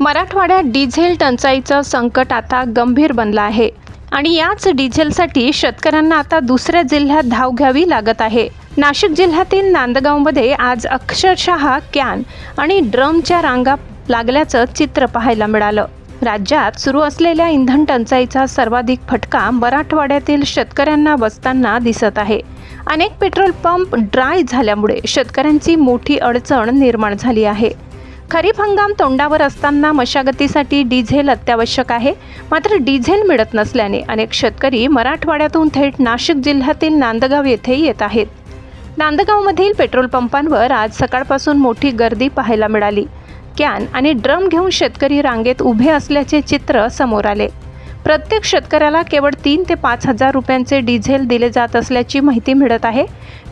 मराठवाड्यात डिझेल टंचाईचं संकट आता गंभीर बनलं आहे आणि याच डिझेलसाठी शेतकऱ्यांना आता दुसऱ्या जिल्ह्यात धाव घ्यावी लागत आहे। नाशिक जिल्ह्यातील नांदगावमध्ये आज अक्षरशः कॅन आणि ड्रमच्या रांगा लागल्याचं चित्र पाहायला मिळालं। राज्यात सुरू असलेल्या इंधन टंचाईचा सर्वाधिक फटका मराठवाड्यातील शेतकऱ्यांना बसताना दिसत आहे। अनेक पेट्रोल पंप ड्राय झाल्यामुळे शेतकऱ्यांची मोठी अडचण निर्माण झाली आहे। खरीप हंगाम तोंडावर असताना मशागतीसाठी डिझेल अत्यावश्यक आहे, मात्र डिझेल मिळत नसल्याने अनेक शेतकरी मराठवाड्यातून थेट नाशिक जिल्ह्यातील नांदगाव येथे येत आहेत। नांदगावमधील पेट्रोल पंपांवर आज सकाळपासून मोठी गर्दी पाहायला मिळाली। कॅन आणि ड्रम घेऊन शेतकरी रांगेत उभे असल्याचे चित्र समोर आले। प्रत्येक शेतकऱ्याला केवळ 3 ते 5 हजार रुपयांचे डिझेल दिले जात असल्याची माहिती मिळत आहे।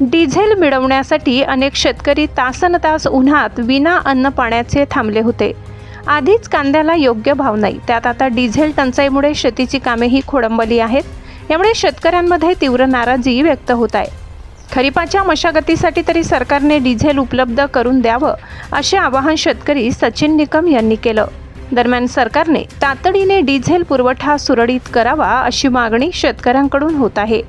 डिझेल मिळवण्यासाठी अनेक शेतकरी तासनतास उन्हात विना अन्न पाण्याचे थांबले होते। आधीच कांद्याला योग्य भाव नाही, त्यात आता डिझेल टंचाईमुळे शेतीची कामेही खोळंबली आहेत। यामुळे शेतकऱ्यांमध्ये तीव्र नाराजी व्यक्त होत आहे। खरीपाच्या मशागतीसाठी तरी सरकारने डिझेल उपलब्ध करून द्यावं असे आवाहन शेतकरी सचिन निकम यांनी केलं। दरम्यान सरकारने तातडीने डिझेल पुरवठा सुरळीत करावा अशी मागणी शेतकऱ्यांकडून होत आहे।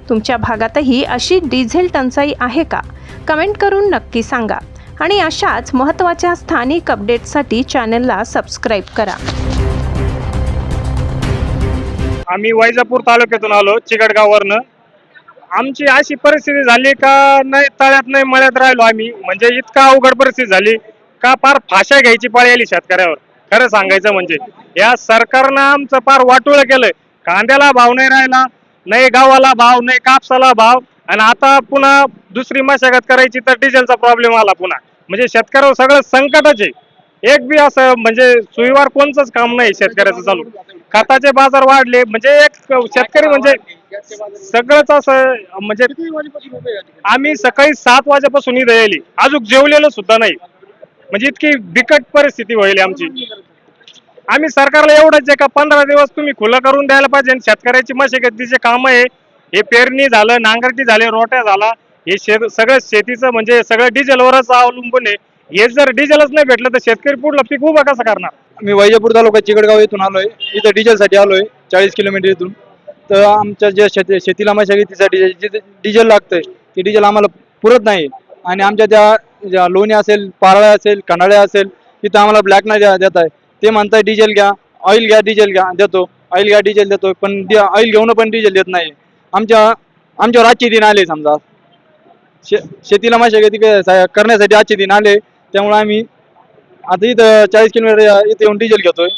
तुमच्या भागातही अशी डिझेल टंचाई आहे का? कमेंट करून नक्की सांगा आणि अशाच महत्त्वाच्या स्थानिक अपडेट्ससाठी चॅनलला सबस्क्राईब करा। आम्ही वैजापूर तालुक्यातून आलो, चिकटगाववरनं। आमची अशी परिस्थिती झाली का नाही, तळ्यात नाही मळ्यात राहिलो आम्ही। म्हणजे इतका अवघड परिस्थिती झाली का पार फाशा घ्यायची पाळी आली शेतकऱ्यावर। खरं सांगायचं म्हणजे या सरकारनं आमचं पार वाटोळं केलंय। कांद्याला भाव नाही राहिला, नाही गव्हाला भाव, नाही कापसाला भाव, आणि आता पुन्हा दुसरी मशागत करायची तर डिझेलचा प्रॉब्लेम आला पुन्हा। म्हणजे शेतकऱ्यावर सगळं संकटच आहे। एक बी असं म्हणजे सुईवार कोणचंच काम नाही शेतकऱ्याचं चालू। खताचे बाजार वाढले, म्हणजे एक शेतकरी म्हणजे सगळंच असं म्हणजे आम्ही सकाळी 7 वाजेपासून इथं यायली, अजून जेवलेलं सुद्धा नाही। म्हणजे इतकी बिकट परिस्थिती होईल आमची। आम्ही सरकारला एवढंच आहे का 15 दिवस तुम्ही खुलं करून द्यायला पाहिजे। शेतकऱ्याची मशागतीचे काम आहे, हे पेरणी झालं, नांगरटी झाले, रोट्या झाला, हे सगळं शेतीचं म्हणजे सगळं डिझेलवरच अवलंबून आहे। हे जर डिझेलच नाही भेटलं तर शेतकरी पुढलं पीक उभं कसं करणार? मी वैजापूर तालुका चिकटगाव येथून आलोय। इथं डिझेलसाठी आलोय 40 किलोमीटर इथून। तर आमच्या जे शेतीला मशागतीसाठी जे डिझेल लागतंय ते डिझेल आम्हाला पुरत नाही। आणि आमच्या ज्या लोणी असेल, पारळ्या असेल, खंडाळ्या असेल, तिथं आम्हाला ब्लॅक नाही देत आहे। ते म्हणताय डिझेल घ्या, ऑइल घ्या, डिझेल घ्या, देतो, ऑइल घ्या, डिझेल देतो, पण ऑइल घेऊन पण डिझेल देत नाही। आमच्यावर आजचे दिन आले। समजा शेतीला मशागती करण्यासाठी आजचे दिन आले, त्यामुळे आम्ही आता इथं 40 किलोमीटर इथे येऊन डिझेल घेतोय।